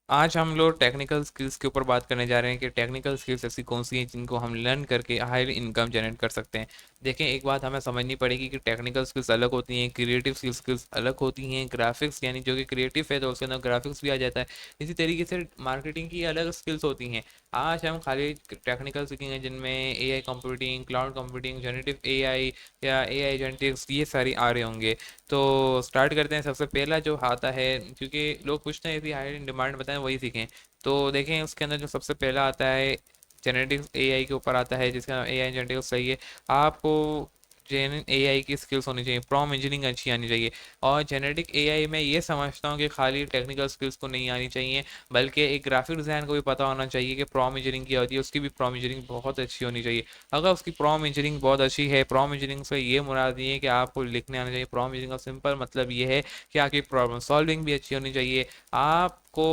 आज हम लोग टेक्निकल स्किल्स के ऊपर बात करने जा रहे हैं कि टेक्निकल स्किल्स ऐसी कौन सी हैं जिनको हम लर्न करके हाई इनकम जनरेट कर सकते हैं। देखें, एक बात हमें समझनी पड़ेगी कि टेक्निकल स्किल्स अलग होती हैं, क्रिएटिव स्किल्स अलग होती हैं। ग्राफिक्स यानी जो कि क्रिएटिव है तो उसके अंदर ग्राफिक्स भी आ जाता है। इसी तरीके से मार्केटिंग की अलग स्किल्स होती हैं। आज हम खाली टेक्निकल सीखेंगे जिनमें AI computing, cloud computing, generative AI या AI जेनेटिक्स ये सारी आ रहे होंगे। तो स्टार्ट करते हैं। सबसे पहला जो आता है, क्योंकि लोग पूछते हैं यदि हाई डिमांड बताएं वही सीखें, तो देखें उसके अंदर जो सबसे पहला आता है जेनेटिक्स AI के ऊपर आता है, जिसका नाम AI जेनेटिक्स सही है। आपको जेन AI की स्किल्स होनी चाहिए, प्रॉम्प्ट इंजीनियरिंग अच्छी आनी चाहिए। और जेनेटिक AI में ये समझता हूँ कि खाली टेक्निकल स्किल्स को नहीं आनी चाहिए, बल्कि एक ग्राफिक डिज़ाइन को भी पता होना चाहिए कि प्रॉम्प्ट इंजीनियरिंग क्या होती है, उसकी भी प्रॉम्प्ट इंजीनियरिंग बहुत अच्छी होनी चाहिए। अगर उसकी प्रॉम्प्ट इंजीनियरिंग बहुत अच्छी है, प्रॉम्प्ट इंजीनियरिंग से ये मुराद नहीं है कि आपको लिखने आना चाहिए। प्रॉम्प्ट इंजीनियरिंग का सिंपल मतलब ये है कि आपकी प्रॉब्लम सॉल्विंग भी अच्छी होनी चाहिए। आपको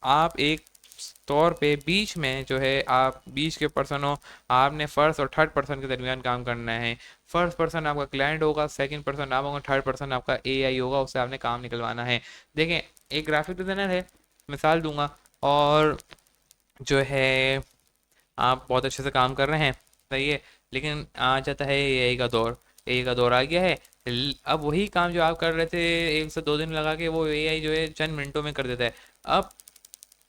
आप एक तौर पे बीच में जो है आप बीच के पर्सन हो, आपने फर्स्ट और थर्ड पर्सन के दरमियान काम करना है। फर्स्ट पर्सन आपका क्लाइंट होगा, सेकंड पर्सन आप होगा, थर्ड पर्सन आपका AI होगा, उससे आपने काम निकलवाना है। देखें, एक ग्राफिक डिज़ाइनर है, मिसाल दूंगा, और जो है आप बहुत अच्छे से काम कर रहे हैं, सही है, लेकिन आ जाता है AI का दौर। AI का दौर आ गया है। अब वही काम जो आप कर रहे थे 1 से 2 दिन लगा के, वो AI जो है चंद मिनटों में कर देता है। अब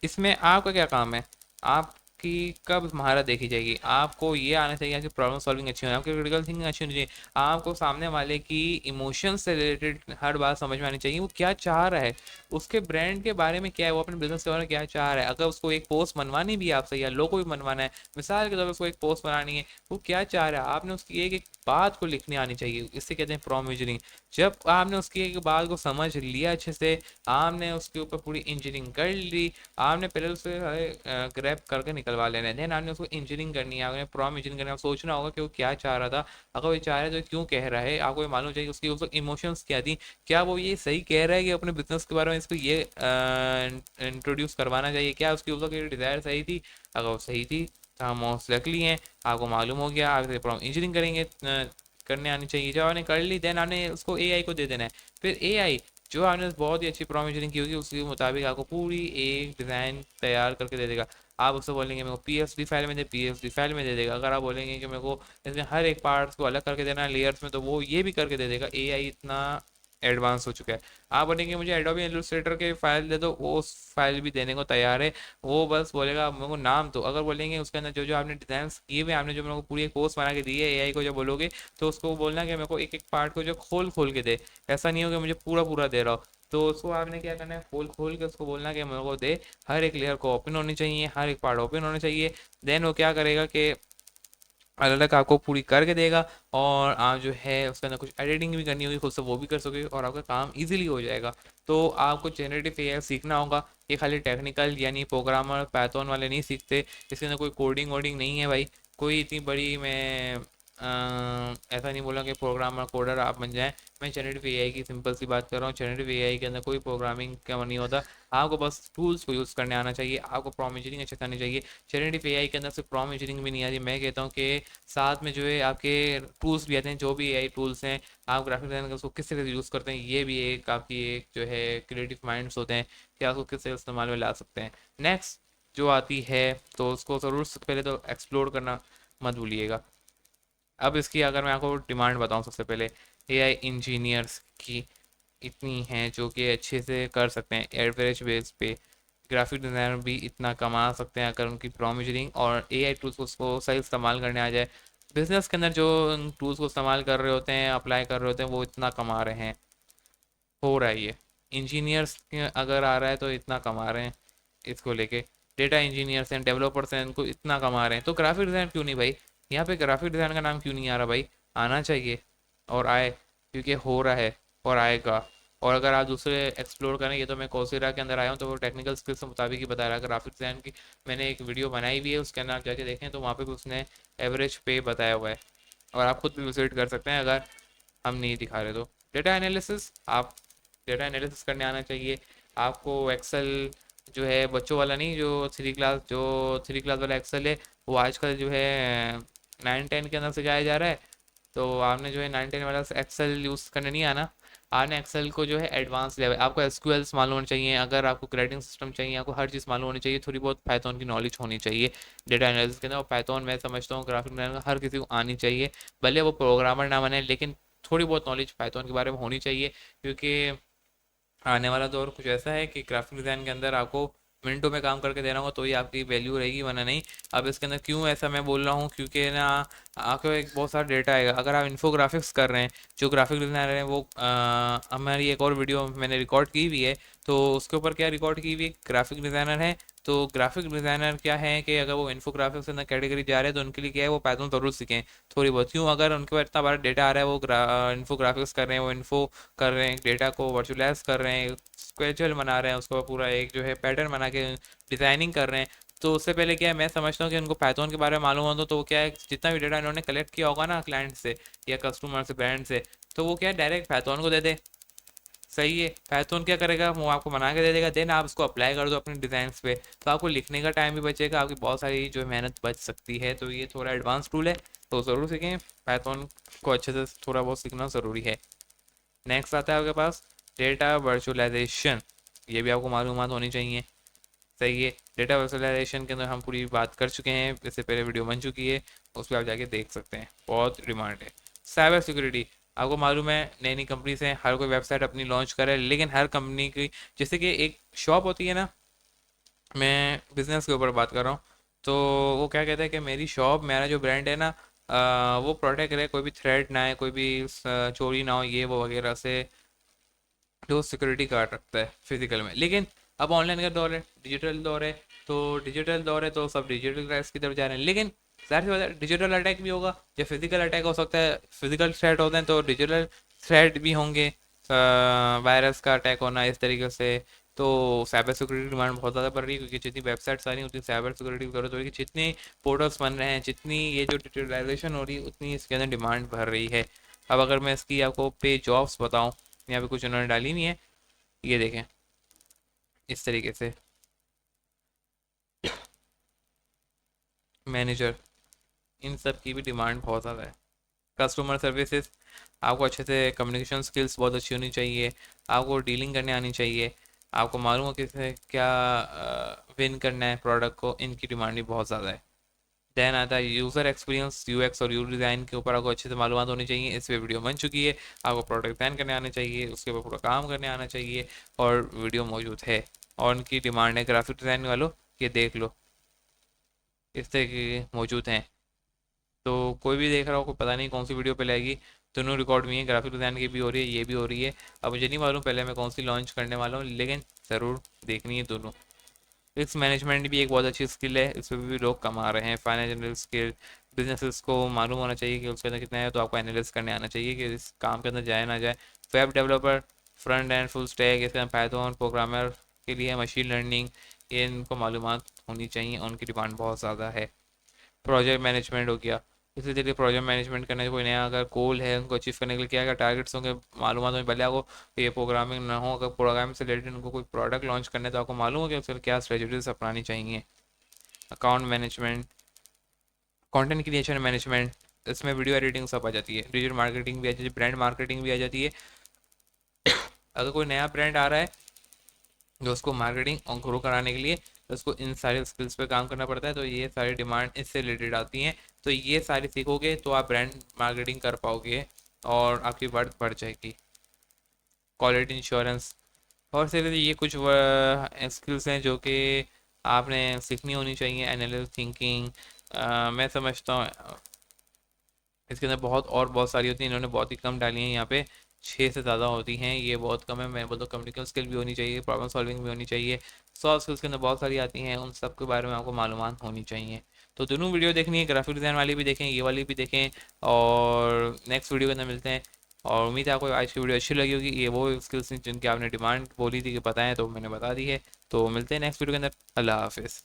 इसमें आपका क्या काम है? आपकी कब महारत देखी जाएगी? आपको ये आना चाहिए, आपकी प्रॉब्लम सॉल्विंग अच्छी होनी, आपकी क्रिटिकल थिंकिंग अच्छी होनी चाहिए। आपको सामने वाले की इमोशंस से रिलेटेड हर बात समझ में आनी चाहिए, वो क्या चाह रहा है, उसके ब्रांड के बारे में क्या है, वो अपने बिजनेस के बारे में क्या चाह रहा है। अगर उसको एक पोस्ट बनवानी भी है आपसे, या लोगो भी बनवाना है, मिसाल के तौर पर उसको एक पोस्ट बनानी है, वो क्या चाह रहा है, आपने उसकी एक एक बात को लिखनी आनी चाहिए। इससे कहते हैं प्रॉम्प्ट इंजीनियरिंग। जब आपने उसकी एक बात को समझ लिया अच्छे से, आपने उसके ऊपर पूरी इंजीनियरिंग कर ली, आपने पहले उसे ग्रैब करके निकलवा लेना है, देन आपने उसको इंजीनियरिंग करनी है, आपने प्रॉम्प्ट इंजीनियरिंग करना है, सोचना होगा कि वो क्या चाह रहा था। अगर वो चाह रहा है तो क्यों कह रहा है, आपको ये मालूम चाहिए उसकी उस इमोशंस क्या थी। क्या वो ये सही कह रहा है कि अपने बिजनेस के बारे में इसको ये इंट्रोड्यूस करवाना चाहिए, क्या उसकी उस वक्त डिज़ायर सही थी? अगर वो सही थी तो हम मोस्ट लकली हैं, आपको मालूम हो गया, आप प्रॉम्प्ट इंजीनियरिंग करेंगे, करने आनी चाहिए। जब आपने कर ली, देन आपने उसको AI को दे देना है। फिर AI जो आपने बहुत ही अच्छी प्रॉम्प्ट इंजीनियरिंग की होगी, उसके मुताबिक आपको पूरी एक डिज़ाइन तैयार करके दे देगा। आप उससे बोलेंगे मेरे को PSD फाइल में दे, PSD फाइल में दे देगा। अगर आप बोलेंगे कि मेरे को इसमें हर एक पार्ट्स को अलग करके देना है लेयर्स में, तो वो ये भी करके दे देगा। AI इतना एडवांस हो चुका है। आप बोलेंगे मुझे एडोबी इलस्ट्रेटर के फाइल दे दो, वो उस फाइल भी देने को तैयार है। वो बस बोलेगा मेरे को नाम तो, अगर बोलेंगे उसके अंदर जो जो आपने डिजाइन किए हुए, आपने जो मेरे को पूरी एक पोस्ट बना के दी है, AI को जब बोलोगे तो उसको बोलना कि मेरे को एक एक पार्ट को जो खोल खोल के दे। ऐसा नहीं हो कि मुझे पूरा पूरा दे रहा हो। तो उसको आपने क्या करना है, खोल खोल के उसको बोलना कि मेरे को दे, हर एक लेयर को ओपन होनी चाहिए, हर एक पार्ट ओपन होना चाहिए। देन वो क्या करेगा कि अलग अलग आपको पूरी करके देगा, और आप जो है उसके अंदर कुछ एडिटिंग भी करनी होगी खुद से, वो भी कर सकोगे, और आपका काम इजीली हो जाएगा। तो आपको जेनरेटिव AI सीखना होगा। ये खाली टेक्निकल यानी प्रोग्रामर पैथन वाले नहीं सीखते, इसके अंदर कोई कोडिंग वोडिंग नहीं है भाई। कोई इतनी बड़ी मैं ऐसा नहीं बोला कि प्रोग्रामर कोडर आप बन जाएं। मैं जेनरेटिव AI की सिंपल सी बात कर रहा हूँ। जेनरेटिव AI के अंदर कोई प्रोग्रामिंग का नहीं होता। आपको बस टूल्स को यूज़ करने आना चाहिए, आपको प्रॉम्प्ट इंजीनियरिंग अच्छे करनी चाहिए। जेनेटिव AI के अंदर से प्रॉम्प्ट इंजीनियरिंग भी नहीं आती। मैं कहता हूँ कि साथ में जो है आपके टूल्स भी आते हैं, जो भी AI टूल्स हैं, आप ग्राफिक डिजाइन का उसको किस तरह से यूज़ करते हैं, ये भी एक आपकी एक जो है क्रिएटिव माइंड्स होते हैं कि आपको किस तरह इस्तेमाल में ला सकते हैं। नेक्स्ट जो आती है, तो उसको ज़रूर से पहले तो एक्सप्लोर करना मत भूलिएगा। अब इसकी अगर मैं आपको डिमांड बताऊं, सबसे पहले AI इंजीनियर्स की इतनी हैं जो कि अच्छे से कर सकते हैं एवरेज बेस पे। ग्राफिक डिज़ाइनर भी इतना कमा सकते हैं अगर उनकी प्रॉम्प्ट इंजीनियरिंग और AI टूल्स को उसको सही इस्तेमाल करने आ जाए। बिजनेस के अंदर जो टूल्स को इस्तेमाल कर रहे होते हैं, अप्लाई कर रहे होते हैं, वो इतना कमा रहे हैं, हो रहा है ये। इंजीनियर्स अगर आ रहा है तो इतना कमा रहे हैं इसको लेके। डेटा इंजीनियर्स हैं, डेवलपर्स हैं, इनको इतना कमा रहे हैं, तो ग्राफिक डिज़ाइन क्यों नहीं भाई? यहाँ पे ग्राफिक डिज़ाइन का नाम क्यों नहीं आ रहा भाई? आना चाहिए, और आए, क्योंकि हो रहा है और आएगा। और अगर आप दूसरे एक्सप्लोर करें, ये तो मैं कोर्सेरा के अंदर आया हूँ, तो वो टेक्निकल स्किल्स के मुताबिक ही बता रहा है। ग्राफिक डिज़ाइन की मैंने एक वीडियो बनाई हुई है, उसके अंदर आप जाके देखें तो वहाँ पे भी उसने एवरेज पे बताया हुआ है, और आप खुद भी विजिट कर सकते हैं अगर हम नहीं दिखा रहे तो। डेटा एनालिसिस, आप डेटा एनालिसिस करने आना चाहिए आपको। एक्सेल जो है बच्चों वाला नहीं, जो थ्री क्लास वाला एक्सेल है, वो आजकल जो है 9-10 के अंदर सिखाया जा रहा है। तो आपने जो है 9-10 वाला एक्सेल यूज़ करने नहीं आना, आपने एक्सेल को जो है एडवांस लेवल, आपको एसक्यूएल्स मालूम होना चाहिए, अगर आपको क्रेडिंग सिस्टम चाहिए, आपको हर चीज़ मालूम होनी चाहिए, थोड़ी बहुत पाइथन की नॉलेज होनी चाहिए डेटा एनालिसिस के अंदर। और पाइथन मैं समझता हूँ ग्राफिक डिजाइनर हर किसी को आनी चाहिए, भले वो प्रोग्रामर ना बने, लेकिन थोड़ी बहुत नॉलेज पाइथन के बारे में होनी चाहिए, क्योंकि आने वाला दौर कुछ ऐसा है कि ग्राफिक डिज़ाइन के अंदर आपको मिनटों में काम करके देना होगा तो ही आपकी वैल्यू रहेगी, वरना नहीं। अब इसके अंदर क्यों ऐसा मैं बोल रहा हूँ, क्योंकि ना आपको एक बहुत सारा डेटा आएगा। अगर आप इन्फोग्राफिक्स कर रहे हैं, जो ग्राफिक डिज़ाइनर हैं वो हमारी एक और वीडियो मैंने रिकॉर्ड की हुई है, तो उसके ऊपर क्या रिकॉर्ड की हुई, ग्राफिक डिज़ाइनर है। तो ग्राफिक डिज़ाइनर क्या है कि अगर वो इन्फोग्राफिक्स के अंदर कैटेगरी जा रहे हैं तो उनके लिए क्या है, वो पाइथन ज़रूर सीखें थोड़ी बहुत। क्यों, अगर उनके पास इतना बड़ा डेटा आ रहा है, वो इन्फोग्राफिक्स कर रहे हैं, वो इन्फो कर रहे हैं, डेटा को वर्चुअलाइज कर रहे हैं, स्केचुअल बना रहे हैं, उसको पूरा एक जो है पैटर्न बना के डिज़ाइनिंग कर रहे हैं, तो उससे पहले क्या है, मैं समझता हूँ कि उनको पाइथन के बारे में मालूम हो तो वो क्या है, जितना भी डेटा इन्होंने कलेक्ट किया होगा ना क्लाइंट से या कस्टमर से, ब्रांड से, तो वो क्या है डायरेक्ट पाइथन को दे दे। सही है, पाइथन क्या करेगा, वो आपको बना के दे देगा, देन आप उसको अप्लाई कर दो अपने डिज़ाइंस पे, तो आपको लिखने का टाइम भी बचेगा, आपकी बहुत सारी जो है मेहनत बच सकती है। तो ये थोड़ा एडवांस टूल है, तो ज़रूर सीखें पाइथन को, अच्छे से थोड़ा बहुत सीखना ज़रूरी है। नेक्स्ट आता है आपके पास डेटा वर्चुअलाइजेशन, ये भी आपको मालूमात होनी चाहिए। सही है, डेटा वर्चुअलाइजेशन के अंदर हम पूरी बात कर चुके हैं, इससे पहले वीडियो बन चुकी है, उस पर आप जाके देख सकते हैं, बहुत डिमांड है। साइबर सिक्योरिटी, आपको मालूम है नई नई कंपनी से हर कोई वेबसाइट अपनी लॉन्च करे, लेकिन हर कंपनी की, जैसे कि एक शॉप होती है ना, मैं बिजनेस के ऊपर बात कर रहा हूँ, तो वो क्या कहते हैं कि मेरी शॉप, मेरा जो ब्रांड है ना, वो प्रोटेक्ट करे, कोई भी थ्रेट ना है, कोई भी चोरी ना हो, ये वो वगैरह से, जो सिक्योरिटी कार्ड रखता है फिजिकल में। लेकिन अब ऑनलाइन का दौर है, डिजिटल दौर है, तो डिजिटल दौर है तो सब डिजिटल क्राइस की तरफ जा रहे हैं, लेकिन जाहिर सी बात है डिजिटल अटैक भी होगा या फिजिकल अटैक हो सकता है। फिजिकल थ्रेट होते हैं तो डिजिटल थ्रेट भी होंगे, वायरस का अटैक होना इस तरीके से। तो साइबर सिक्योरिटी डिमांड बहुत ज़्यादा बढ़ रही है, क्योंकि जितनी वेबसाइट्स आ रही हैं उतनी साइबर सिक्योरिटी की जरूरत हो रही है, जितने पोर्टल्स बन रहे हैं, जितनी ये जो डिजिटलाइजेशन हो रही है, उतनी इसके अंदर डिमांड बढ़ रही है। अब अगर मैं इसकी आपको पे जॉब्स बताऊं, यहाँ पे कुछ उन्होंने डाली नहीं है, ये देखें इस तरीके से, मैनेजर, इन सब की भी डिमांड बहुत ज़्यादा है। कस्टमर सर्विसेज, आपको अच्छे से कम्युनिकेशन स्किल्स बहुत अच्छी होनी चाहिए, आपको डीलिंग करने आनी चाहिए, आपको मालूम हो किसे क्या विन करना है प्रोडक्ट को, इनकी डिमांड भी बहुत ज़्यादा है। देन आता है यूज़र एक्सपीरियंस, यूएक्स और यू डिज़ाइन के ऊपर आपको अच्छे से मालूमात होनी चाहिए, इस पर वीडियो बन चुकी है। आपको प्रोडक्ट डिज़ाइन करने आना चाहिए, उसके ऊपर पूरा काम करने आना चाहिए, और वीडियो मौजूद है। और उनकी डिमांड है ग्राफिक डिज़ाइन वालों, ये देख लो, इस तरह के मौजूद हैं। तो कोई भी देख रहा हो, कोई पता नहीं कौन सी वीडियो पे लगेगी, दोनों रिकॉर्ड हुई है, ग्राफिक डिज़ाइन की भी हो रही है, ये भी हो रही है। अब मुझे नहीं मालूम पहले मैं कौन सी लॉन्च करने वाला हूँ, लेकिन ज़रूर देखनी है दोनों। रिस्क मैनेजमेंट भी एक बहुत अच्छी स्किल है, इस पर भी लोग कमा रहे हैं। फाइनेंशियल स्किल, बिजनेसेस को मालूम होना चाहिए कि उसके अंदर कितना है, तो आपको एनालिसिस करने आना चाहिए कि इस काम के अंदर जाए ना जाए। Web developer, front end full stack, इसके अंदर पाइथन प्रोग्रामर के लिए मशीन लर्निंग, ये इनको मालूमात होनी चाहिए, उनकी डिमांड बहुत ज़्यादा है। प्रोजेक्ट मैनेजमेंट हो गया, इसी तरीके प्रोजेक्ट मैनेजमेंट करने कोई नया अगर गोल है, उनको अचीव करने के लिए क्या क्या टारगेट्स होंगे मालूम हो, भले आपको ये प्रोग्रामिंग ना हो, अगर प्रोग्रामिंग से रिलेटेड उनको कोई प्रोडक्ट लॉन्च करना है तो आपको मालूम हो कि उसके लिए क्या स्ट्रेटजीज अपनानी चाहिए। Account management, content creation management, इसमें वीडियो एडिटिंग सब आ जाती है, डिजिटल मार्केटिंग भी आ जाती है, ब्रांड मार्केटिंग भी आ जाती है। अगर कोई नया ब्रांड आ रहा है जो उसको मार्केटिंग और ग्रो कराने के लिए उसको इन सारे स्किल्स पे काम करना पड़ता है, तो ये सारी डिमांड इससे रिलेटेड आती हैं। तो ये सारी सीखोगे तो आप ब्रांड मार्केटिंग कर पाओगे और आपकी वर्थ बढ़ जाएगी। क्वालिटी इंश्योरेंस, और से ये कुछ स्किल्स हैं जो कि आपने सीखनी होनी चाहिए। एनालिटिकल थिंकिंग, मैं समझता हूँ इसके अंदर बहुत सारी होती हैं, इन्होंने बहुत ही कम डाली हैं यहाँ पे, 6 से ज़्यादा होती हैं, ये बहुत कम है। मैं बोलता हूँ कम्युनिकेशन स्किल भी होनी चाहिए, प्रॉब्लम सॉल्विंग भी होनी चाहिए, सॉफ्ट स्किल्स के अंदर बहुत सारी आती हैं, उन सब के बारे में आपको मालूमात होनी चाहिए। तो दोनों वीडियो देखनी है, ग्राफिक डिज़ाइन वाली भी देखें, ये वाली भी देखें, और नेक्स्ट वीडियो के अंदर मिलते हैं। और उम्मीद है आपको आज की वीडियो अच्छी लगी होगी, ये वो स्किल्स जिनकी आपने डिमांड बोली थी कि बताएं, तो मैंने बता दी है। तो मिलते हैं नेक्स्ट वीडियो के अंदर। अल्लाह हाफिज़।